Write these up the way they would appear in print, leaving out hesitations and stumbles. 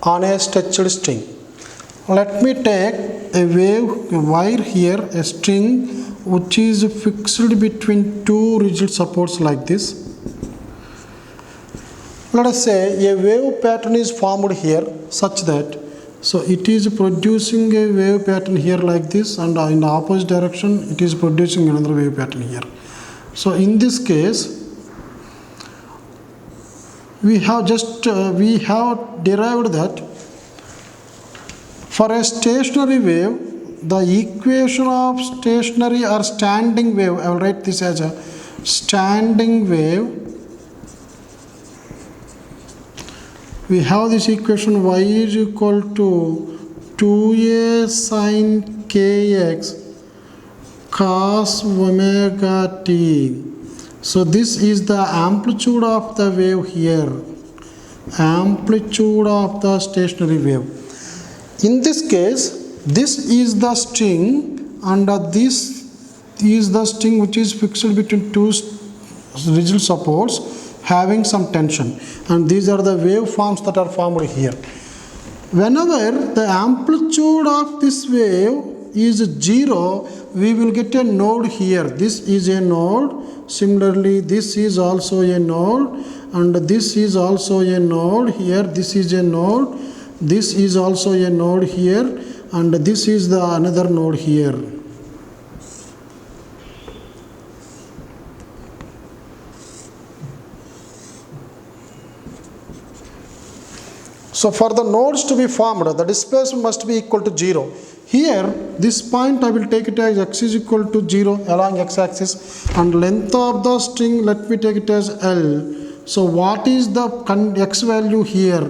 on a stretched string. Let me take a wire here, a string which is fixed between two rigid supports like this. Let us say a wave pattern is formed here such that, so it is producing a wave pattern here like this, and in the opposite direction it is producing another wave pattern here. So in this case we have derived that for a stationary wave, the equation of stationary or standing wave, I will write this as a standing wave. We have this equation y is equal to 2a sin kx cos omega t. So this is the amplitude of the wave here, amplitude of the stationary wave. In this case, this is the string and this is the string which is fixed between two rigid supports having some tension, and these are the waveforms that are formed here. Whenever the amplitude of this wave is 0, we will get a node here. This is a node. Similarly, this is also a node, and this is also a node here. This is a node. This is also a node here, and this is the another node here. So for the nodes to be formed, the displacement must be equal to 0. Here, this point I will take it as x is equal to 0 along x-axis, and length of the string, let me take it as L. So what is the x value here?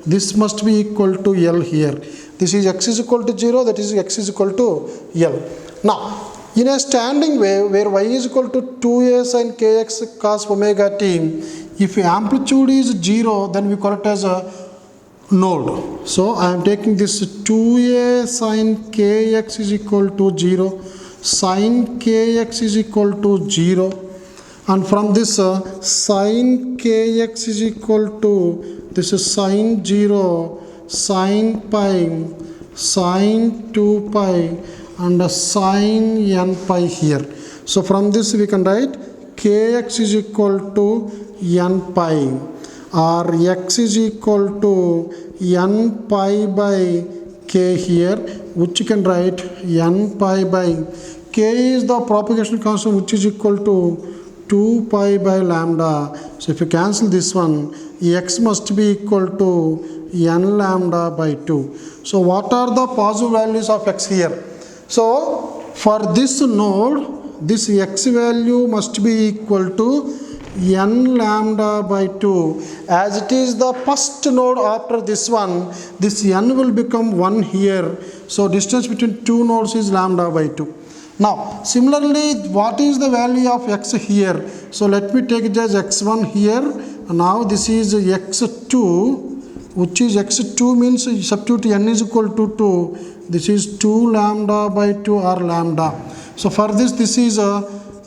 This must be equal to L here. This is x is equal to 0, that is x is equal to L. Now, in a standing wave where y is equal to 2a sin kx cos omega t, if amplitude is 0, then we call it as a node. So I am taking this 2a sin kx is equal to 0, sin kx is equal to 0, and from this sin kx is equal to, this is sin 0, sin pi, sin 2 pi, and sin n pi here. So from this we can write kx is equal to n pi, or x is equal to n pi by k here, which you can write n pi by k is the propagation constant, which is equal to 2 pi by lambda. So if you cancel this one, x must be equal to n lambda by 2. So what are the positive values of x here? So for this node, this x value must be equal to n lambda by 2. As it is the first node after this one, this n will become 1 here. So distance between two nodes is lambda by 2. Now similarly, what is the value of x here? So let me take it as x1 here. Now this is x2, which is x2 means substitute n is equal to 2. This is 2 lambda by 2 or lambda. So for this is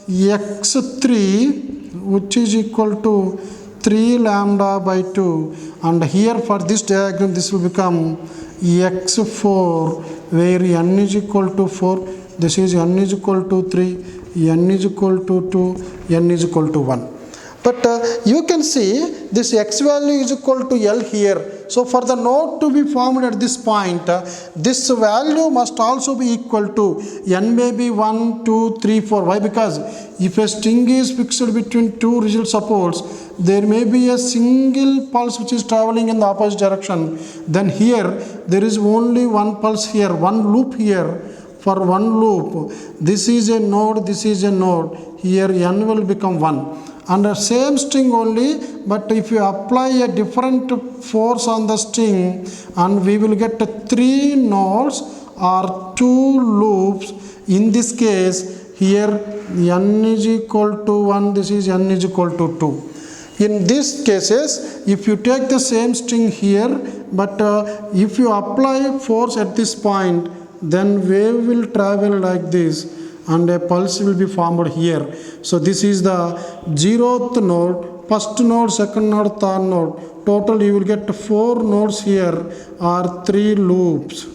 x3, which is equal to 3 lambda by 2, and here for this diagram this will become x4, where n is equal to 4, this is n is equal to 3, n is equal to 2, n is equal to 1. But you can see this x value is equal to L here. So for the node to be formed at this point, this value must also be equal to n may be 1, 2, 3, 4. Why? Because if a string is fixed between two rigid supports, there may be a single pulse which is traveling in the opposite direction. Then here there is only one pulse here, one loop here. For one loop, this is a node, this is a node. Here n will become 1. And the same string only, but if you apply a different force on the string, and we will get 3 nodes or 2 loops. In this case, here n is equal to 1, this is n is equal to 2. In these cases, if you take the same string here, but if you apply force at this point, then wave will travel like this, and a pulse will be formed here. So this is the 0th node first node, second node, third node. Total you will get 4 nodes here or 3 loops.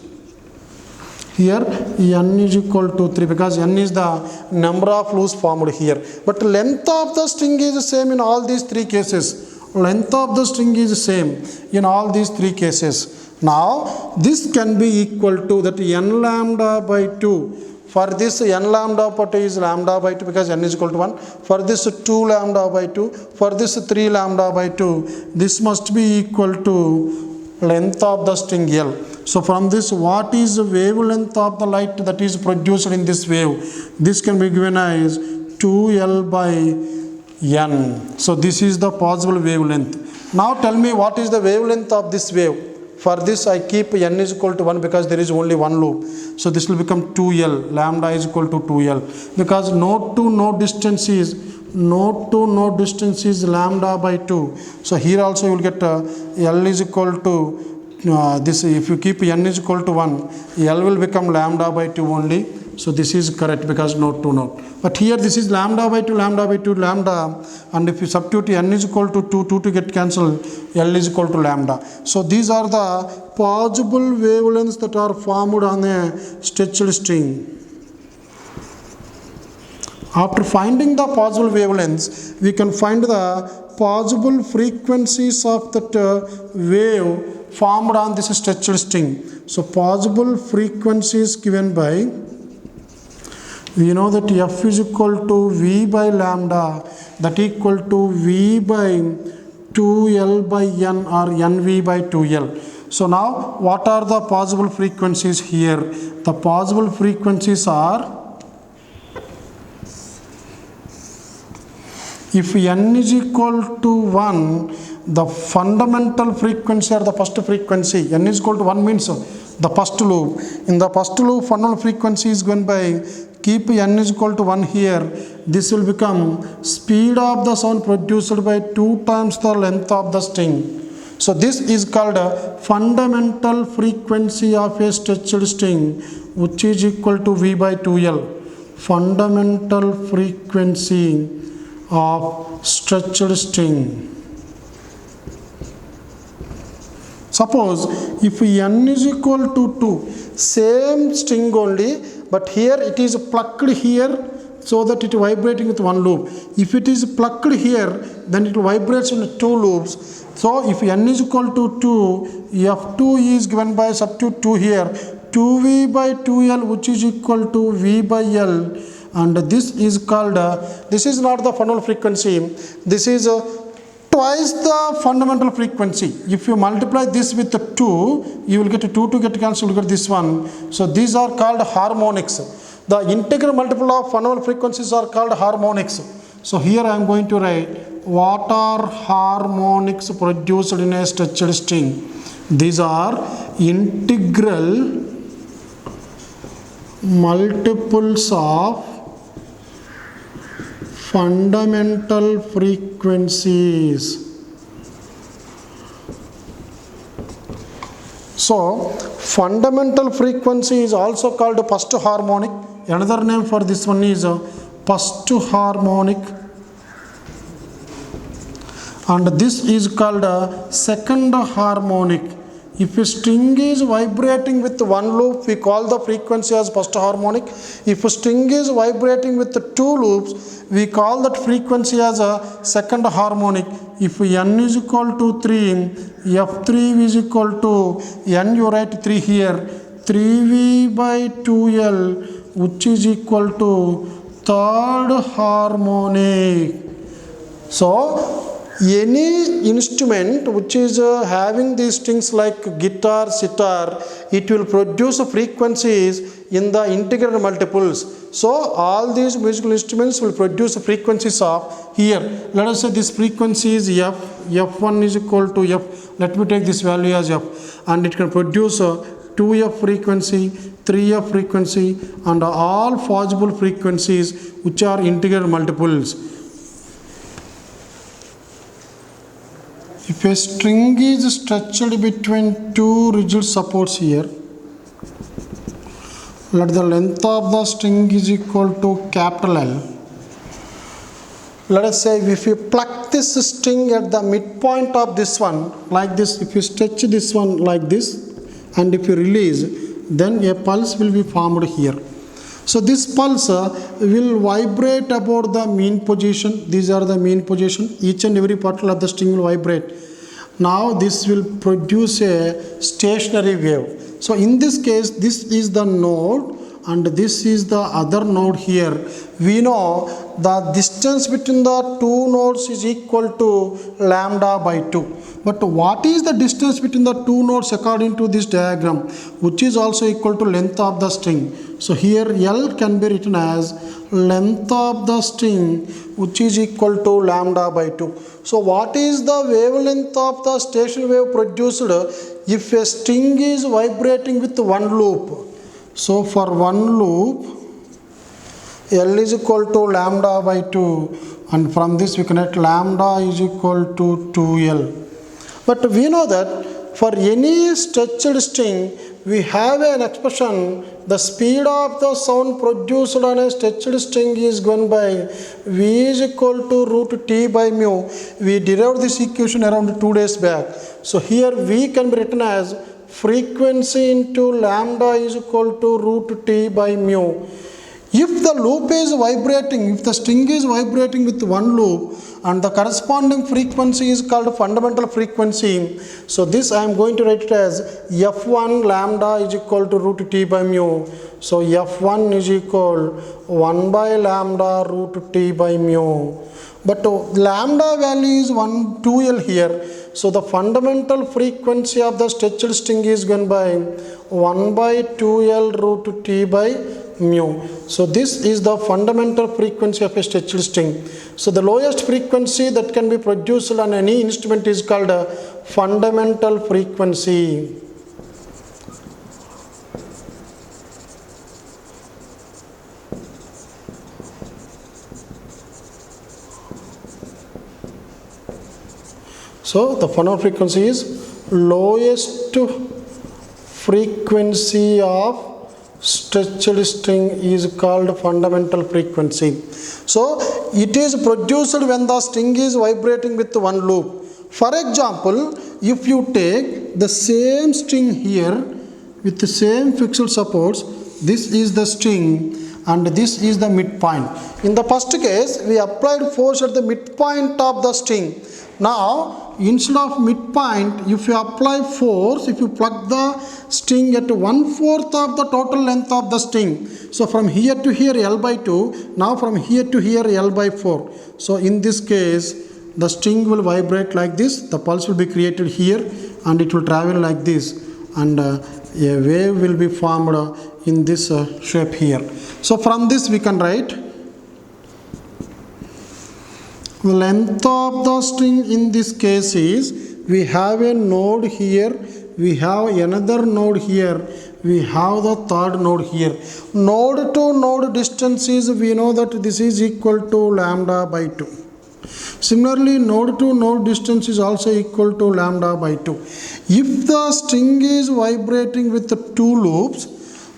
Here n is equal to 3 because n is the number of loops formed here. But length of the string is the same in all these 3 cases. Length of the string is same in all these 3 cases. Now this can be equal to that n lambda by 2. For this n lambda by 2 is lambda by 2 because n is equal to 1. For this 2 lambda by 2. For this 3 lambda by 2. This must be equal to length of the string L. So from this, what is the wavelength of the light that is produced in this wave? This can be given as 2L by n. So this is the possible wavelength. Now tell me what is the wavelength of this wave. For this I keep n is equal to 1 because there is only one loop. So this will become 2L. Lambda is equal to 2L. Because node to node distance is lambda by 2. So here also you will get L is equal to this. If you keep n is equal to 1, L will become lambda by 2 only. So this is correct because node to node. But here this is lambda by 2, lambda by 2, lambda. And if you substitute n is equal to 2, 2 to get cancelled, L is equal to lambda. So these are the possible wavelengths that are formed on a stretched string. After finding the possible wavelengths, we can find the possible frequencies of that wave formed on this stretched string. So possible frequencies given by, we know that f is equal to v by lambda, that equal to v by 2L by n or nv by 2L. So now what are the possible frequencies here? The possible frequencies are, if n is equal to 1, the fundamental frequency or the first frequency, n is equal to 1 means the first loop. In the first loop, fundamental frequency is given by, keep n is equal to 1 here. This will become speed of the sound produced by 2 times the length of the string. So this is called a fundamental frequency of a stretched string, which is equal to v by 2L. Fundamental frequency of stretched string. Suppose if n is equal to 2, same string only, but here it is plucked here so that it is vibrating with one loop. If it is plucked here, then it vibrates in 2 loops. So if n is equal to 2, f2 is given by, substitute 2 here, 2v by 2L, which is equal to v by L. And this is called, this is not the fundamental frequency, this is twice the fundamental frequency. If you multiply this with 2, you will get 2 to get cancelled, you will get this one. So these are called harmonics. The integral multiple of fundamental frequencies are called harmonics. So here I am going to write, what are harmonics produced in a stretched string? These are integral multiples of fundamental frequencies. So fundamental frequency is also called first harmonic. Another name for this one is first harmonic, and this is called second harmonic. If a string is vibrating with one loop, we call the frequency as first harmonic. If a string is vibrating with 2 loops, we call that frequency as a second harmonic. If n is equal to 3, f3 is equal to n, you write 3 here, 3v by 2L, which is equal to third harmonic. So any instrument which is having these strings like guitar, sitar, it will produce frequencies in the integral multiples. So all these musical instruments will produce frequencies of, here let us say this frequency is f, f1 is equal to f, let me take this value as f, and it can produce 2f frequency, 3f frequency, and all possible frequencies which are integral multiples. If a string is stretched between 2 rigid supports here, let the length of the string is equal to capital L. let us say if you pluck this string at the midpoint of this one like this, if you stretch this one like this and if you release, then a pulse will be formed here. So this pulse will vibrate about the mean position. These are the mean position. Each and every particle of the string will vibrate. Now this will produce a stationary wave. So in this case, this is the node and this is the other node here. We know the distance between the two nodes is equal to lambda by 2. But what is the distance between the two nodes according to this diagram, which is also equal to length of the string. So here L can be written as length of the string, which is equal to lambda by 2. So what is the wavelength of the stationary wave produced if a string is vibrating with one loop? So for one loop, L is equal to lambda by 2, and from this we can write lambda is equal to 2L. But we know that for any stretched string, we have an expression, the speed of the sound produced on a stretched string is given by V is equal to root T by mu. We derived this equation around 2 days back. So here V can be written as frequency into lambda is equal to root T by mu. If the loop is vibrating, if the string is vibrating with one loop and the corresponding frequency is called fundamental frequency, so this I am going to write it as F1 lambda is equal to root T by mu. So F1 is equal 1 by lambda root T by mu. But lambda value is 2L here. So the fundamental frequency of the stretched string is given by 1 by 2L root T by mu. So this is the fundamental frequency of a stretched string. So the lowest frequency that can be produced on any instrument is called a fundamental frequency. So the fundamental frequency is lowest frequency of stretched string is called fundamental frequency. So it is produced when the string is vibrating with one loop. For example, if you take the same string here with the same fixed supports, this is the string and this is the midpoint. In the first case, we applied force at the midpoint of the string. Now, instead of midpoint, if you apply force, if you plug the string at 1/4 of the total length of the string. So from here to here L by 2, now from here to here L by 4. So in this case, the string will vibrate like this, the pulse will be created here and it will travel like this, and a wave will be formed in this shape here. So from this we can write the length of the string in this case is, we have a node here, we have another node here, we have the third node here. Node to node distance is, we know that this is equal to lambda by 2. Similarly, node to node distance is also equal to lambda by 2. If the string is vibrating with the two loops,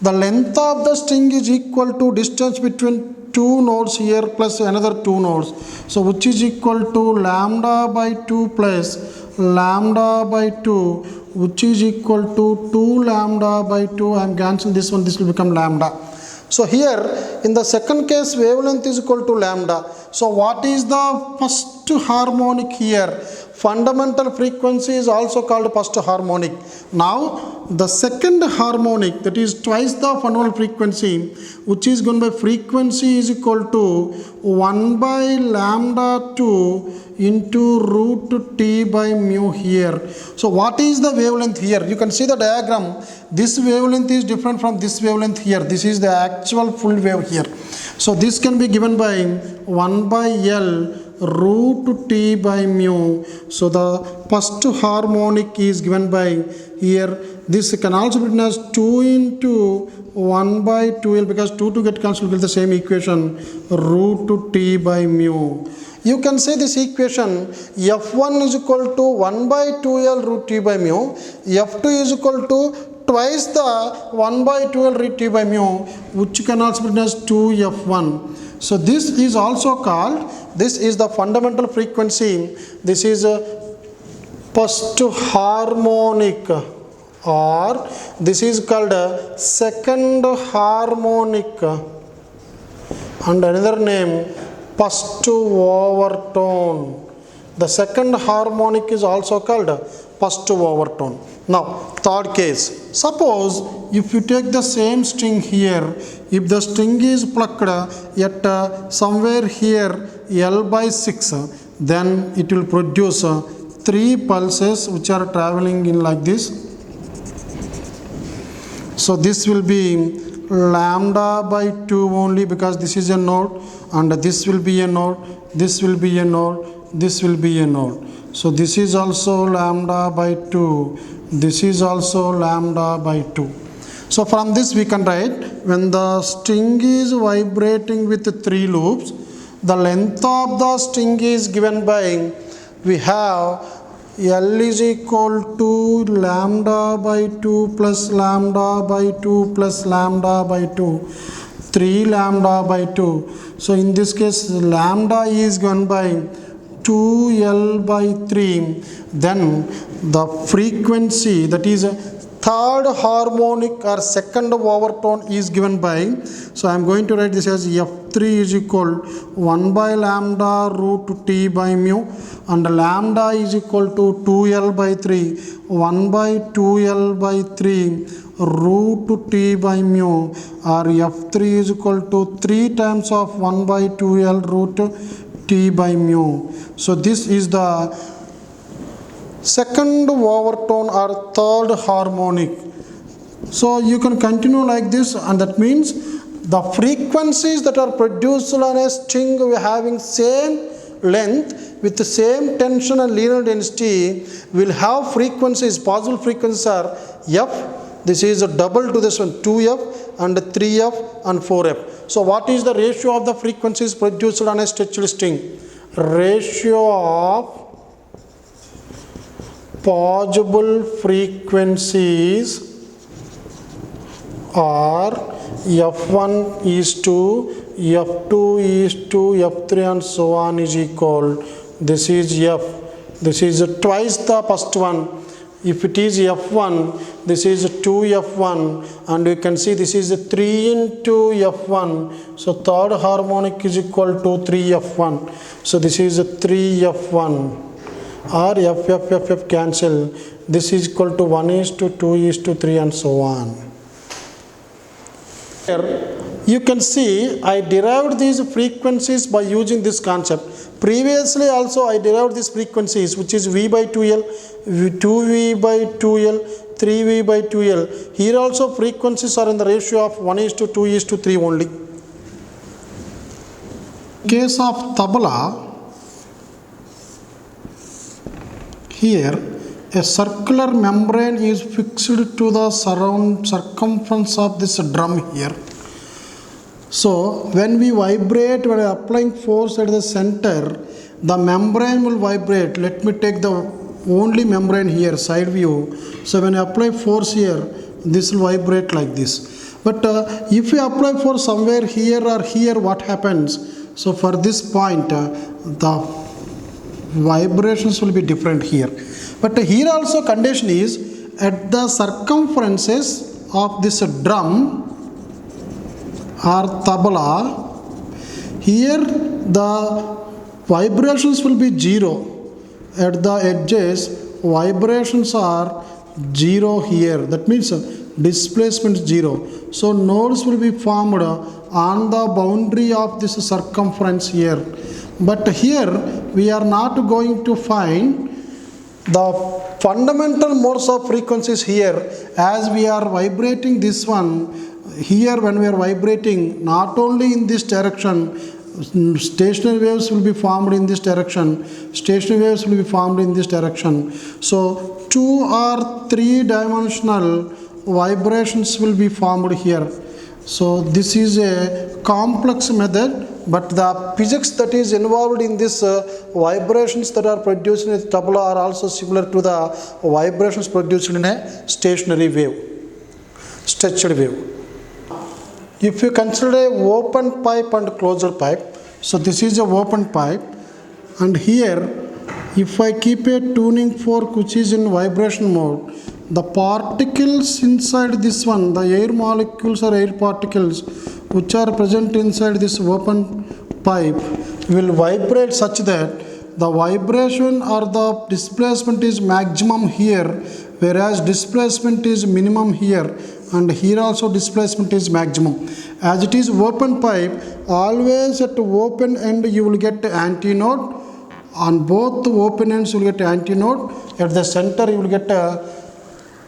the length of the string is equal to distance between two nodes here plus another two nodes. So which is equal to lambda by 2 plus lambda by 2, which is equal to 2 lambda by 2. I am cancelling this one, this will become lambda. So here in the second case, wavelength is equal to lambda. So what is the first harmonic here? Fundamental frequency is also called first harmonic. Now the second harmonic, that is twice the fundamental frequency, which is given by frequency is equal to 1 by lambda 2 into root T by mu here. So what is the wavelength here? You can see the diagram. This wavelength is different from this wavelength here. This is the actual full wave here. So this can be given by 1 by L root T by mu. So the first harmonic is given by here. This can also be written as 2 into 1 by 2L, because 2 to get cancelled will the same equation, root T by mu. You can say this equation F1 is equal to 1 by 2L root T by mu, F2 is equal to twice the 1 by 2L root T by mu, which can also be written as 2F1. So this is also called this is the fundamental frequency. This is a first harmonic, or this is called a second harmonic, and another name first overtone. The second harmonic is also called first overtone. Now, third case. Suppose if you take the same string here, if the string is plucked at somewhere here L by 6, then it will produce 3 pulses which are traveling in like this. So this will be lambda by 2 only, because this is a node, and this will be a node, this will be a node, this will be a node. So this is also lambda by 2, this is also lambda by 2. So from this we can write, when the string is vibrating with 3 loops, the length of the string is given by, we have L is equal to lambda by 2 plus lambda by 2 plus lambda by 2, 3 lambda by 2. So in this case lambda is given by 2L by 3. Then the frequency, that is third harmonic or second overtone, is given by, so I am going to write this as F3 is equal 1 by lambda root T by mu, and lambda is equal to 2L by 3, 1 by 2L by 3 root T by mu, or F3 is equal to 3 times of 1 by 2L root T by mu. So this is the second overtone or third harmonic. So you can continue like this, and that means the frequencies that are produced on a string having same length with the same tension and linear density will have frequencies, possible frequencies are F, this is a double to this one, 2F and 3F and 4F. So what is the ratio of the frequencies produced on a stretched string? Ratio of possible frequencies are F1 is to F2 is to F3 and so on is equal. This is F. This is twice the first one. If it is F1, this is 2F1, and you can see this is 3 into F1. So third harmonic is equal to 3F1. So this is 3F1. Or F cancel. This is equal to 1 is to 2 is to 3 and so on. Here you can see I derived these frequencies by using this concept. Previously also I derived these frequencies, which is V by 2L, 2V by 2L, 3V by 2L. Here also frequencies are in the ratio of 1 is to 2 is to 3 only. In case of tabla, here a circular membrane is fixed to the circumference of this drum here. So when we vibrate, when applying force at the center, the membrane will vibrate. Let me take the only membrane here, side view. So when I apply force here, this will vibrate like this. But if we apply force somewhere here or here, what happens? So for this point, the vibrations will be different here. But here also condition is at the circumferences of this drum or tabla, here the vibrations will be 0. At the edges, vibrations are 0 here. That means displacement 0. So nodes will be formed on the boundary of this circumference here. But here we are not going to find the fundamental modes of frequencies here, as we are vibrating this one. Here when we are vibrating, not only in this direction, stationary waves will be formed in this direction, stationary waves will be formed in this direction. So 2 or 3 dimensional vibrations will be formed here. So this is a complex method, but the physics that is involved in this vibrations that are produced in a tabla are also similar to the vibrations produced in a stationary wave, stretched wave. If you consider a open pipe and closed pipe, So this is a open pipe, and here if I keep a tuning fork which is in vibration mode, the particles inside this one, the air molecules or air particles which are present inside this open pipe will vibrate such that the vibration or the displacement is maximum here, whereas displacement is minimum here, and here also displacement is maximum. As it is open pipe, always at open end you will get antinode. On both the open ends you will get antinode. At the center you will get a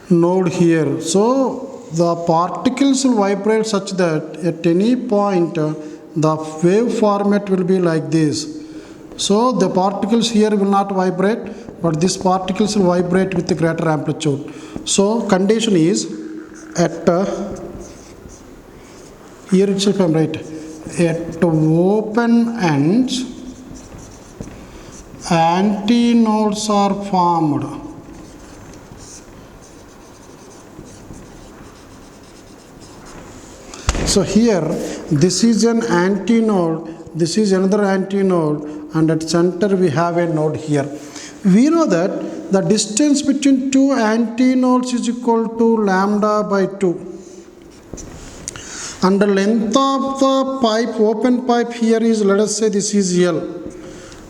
node here. So the particles will vibrate such that at any point the wave format will be like this. So the particles here will not vibrate, but these particles will vibrate with a greater amplitude. So condition is at here itself I am right, at open ends antinodes are formed. So here this is an antinode, this is another antinode, and at center we have a node here. We know that the distance between two antinodes is equal to lambda by 2. And the length of the pipe, open pipe here is, let us say this is L.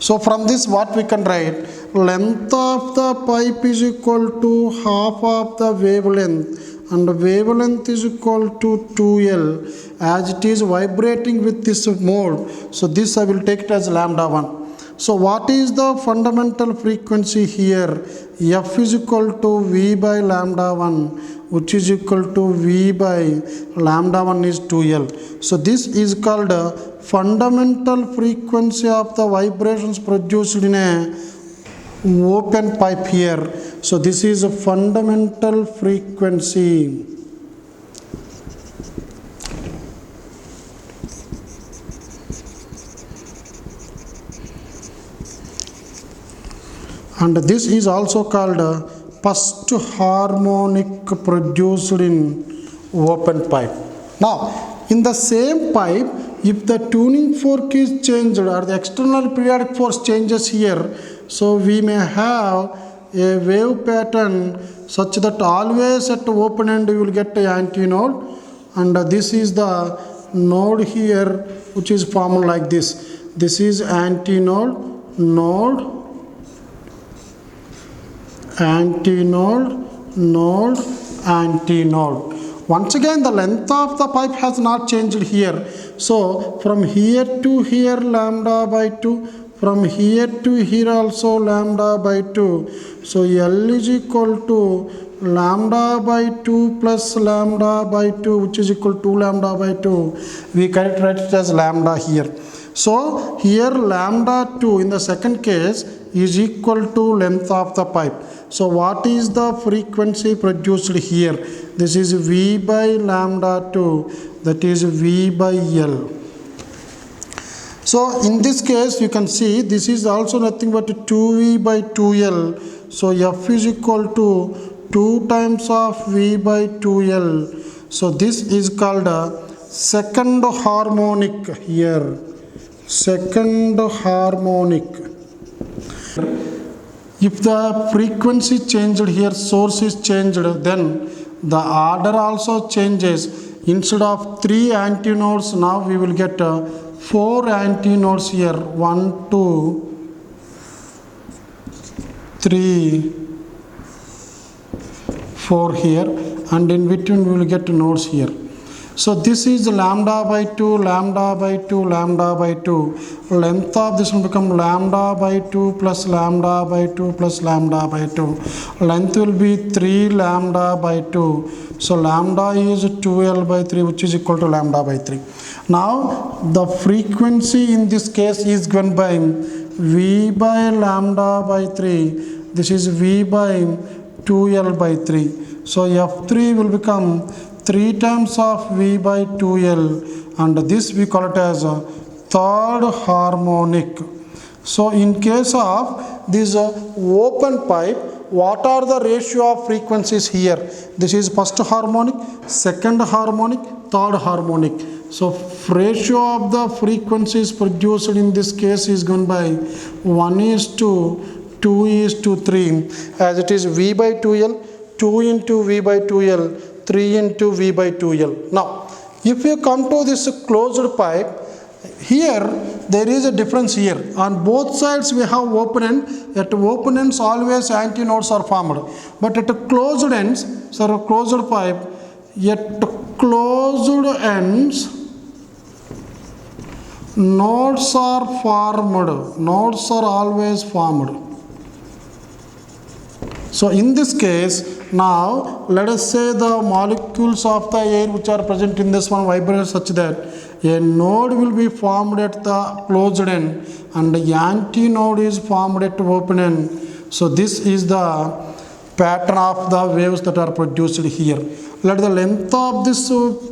So from this what we can write, length of the pipe is equal to half of the wavelength, and the wavelength is equal to 2L, as it is vibrating with this mode. So this I will take it as lambda 1. So what is the fundamental frequency here? F is equal to V by lambda 1, which is equal to V by lambda 1 is 2L. So this is called a fundamental frequency of the vibrations produced in a open pipe here. So this is a fundamental frequency. And this is also called first harmonic produced in open pipe. Now, in the same pipe, if the tuning fork is changed or the external periodic force changes here, so we may have a wave pattern such that always at the open end you will get a antinode, and this is the node here which is formed like this. This is antinode, node, antinode, node, antinode. Once again the length of the pipe has not changed here. So from here to here lambda by 2, from here to here also lambda by 2. So L is equal to lambda by 2 plus lambda by 2, which is equal to lambda by 2. We can write it as lambda here. So here lambda 2 in the second case is equal to length of the pipe. So what is the frequency produced here? This is V by lambda 2, that is V by L. So in this case you can see this is also nothing but 2V by 2L. So F is equal to 2 times of V by 2L. So this is called a second harmonic here. Second harmonic. If the frequency changed here, source is changed, then the order also changes. Instead of 3 antinodes, now we will get 4 antinodes here. 1, 2, 3, 4 here, and in between we will get nodes here. So this is lambda by 2, lambda by 2, lambda by 2. Length of this will become lambda by 2 plus lambda by 2 plus lambda by 2. Length will be 3 lambda by 2. So lambda is 2L by 3, which is equal to lambda by 3. Now the frequency in this case is given by V by lambda by 3. This is V by 2L by 3. So F3 will become 3 times of V by 2L, and this we call it as a third harmonic. So in case of this open pipe, what are the ratio of frequencies here? This is first harmonic, second harmonic, third harmonic. So ratio of the frequencies produced in this case is given by 1:2:3, as it is V by 2L, 2 into V by 2L, 3 into V by 2L. Now, if you come to this closed pipe, here there is a difference here. On both sides we have open end. At open ends always antinodes are formed. But at closed ends, so closed pipe, at closed ends, nodes are formed. Nodes are always formed. So in this case, now let us say the molecules of the air which are present in this one vibrate such that a node will be formed at the closed end and the antinode is formed at open end. So this is the pattern of the waves that are produced here. Let the length of this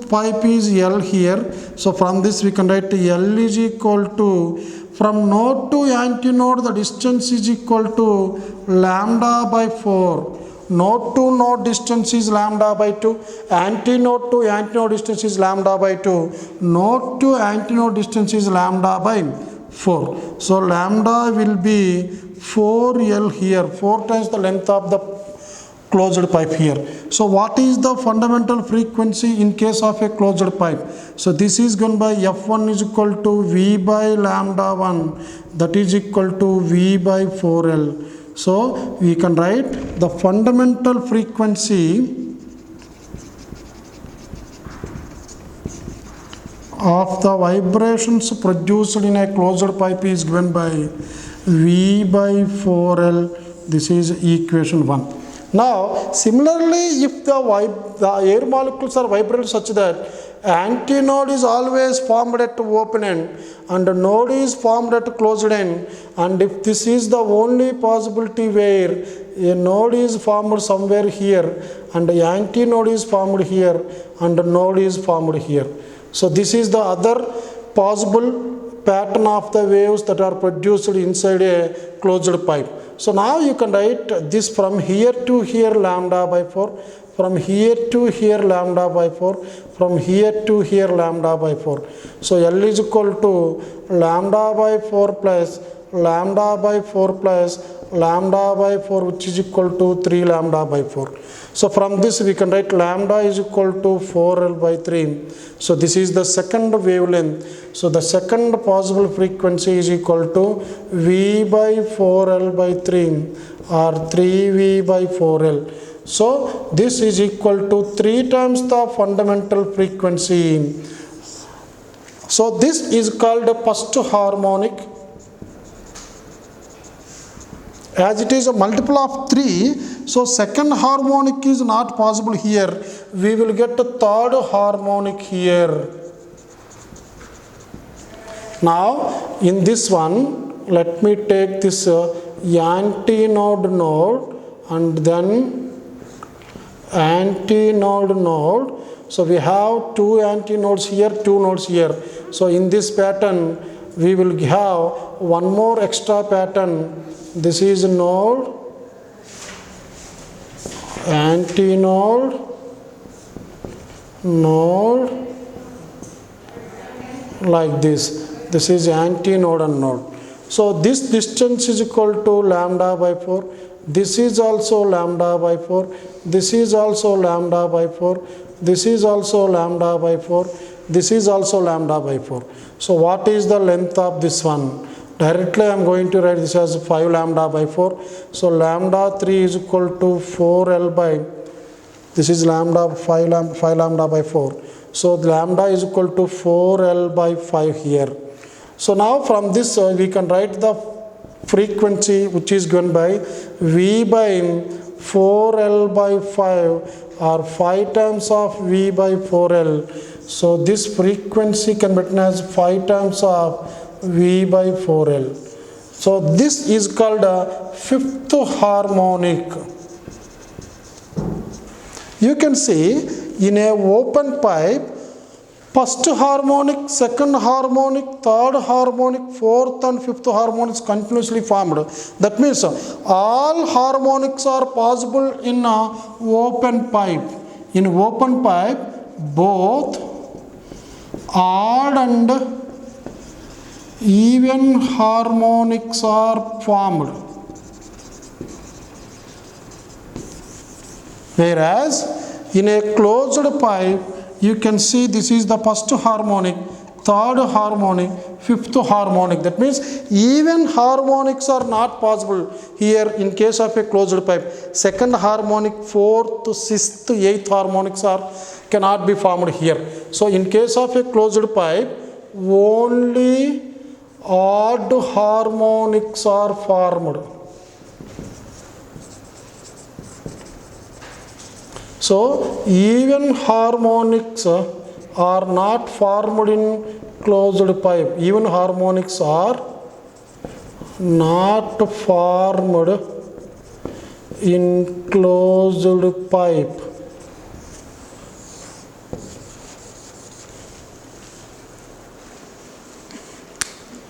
pipe is L here. So from this we can write L is equal to, from node to antinode the distance is equal to lambda by 4. Node to node distance is lambda by 2. Antinode to antinode distance is lambda by 2. Node to antinode distance is lambda by 4. So lambda will be 4L here, 4 times the length of the closed pipe here. So what is the fundamental frequency in case of a closed pipe? So this is given by F1 is equal to V by lambda 1, that is equal to V by 4L. So we can write the fundamental frequency of the vibrations produced in a closed pipe is given by V by 4L. This is equation 1. Now similarly, if the air molecules are vibrated such that antinode is always formed at open end and node is formed at closed end, and if this is the only possibility where a node is formed somewhere here and the antinode is formed here and the node is formed here. So this is the other possible pattern of the waves that are produced inside a closed pipe. So now you can write this from here to here lambda by 4, from here to here lambda by 4, from here to here lambda by 4. So L is equal to lambda by 4 plus lambda by 4 plus lambda by 4, which is equal to 3 lambda by 4. So from this we can write lambda is equal to 4L by 3. So this is the second wavelength. So the second possible frequency is equal to V by 4L by 3 or 3V by 4L. So this is equal to 3 times the fundamental frequency. So this is called a first harmonic. As it is a multiple of 3, so second harmonic is not possible here. We will get a third harmonic here. Now in this one, let me take this antinode node and then antinode node. So we have 2 antinodes here, 2 nodes here. So in this pattern we will have one more extra pattern. This is node, antinode, node, like this. This is antinode and node. So this distance is equal to lambda by 4. This is also lambda by 4. This is also lambda by 4. This is also lambda by 4. This is also lambda by 4. So what is the length of this one? Directly I am going to write this as 5 lambda by 4. So lambda 3 is equal to 4L by, this is lambda 5 lambda by 4. So lambda is equal to 4L by 5 here. So now from this we can write the frequency which is given by V by 4L by 5 or 5 times of V by 4L. So this frequency can be written as 5 times of V by 4L. So this is called a fifth harmonic. You can see in a open pipe, first harmonic, second harmonic, third harmonic, fourth and fifth harmonics continuously formed. That means all harmonics are possible in an open pipe. In open pipe, both odd and even harmonics are formed. Whereas in a closed pipe, you can see this is the first harmonic, third harmonic, fifth harmonic. That means even harmonics are not possible here in case of a closed pipe. Second harmonic, fourth, sixth, eighth harmonics cannot be formed here. So in case of a closed pipe, only odd harmonics are formed. So even harmonics are not formed in closed pipe. Even harmonics are not formed in closed pipe.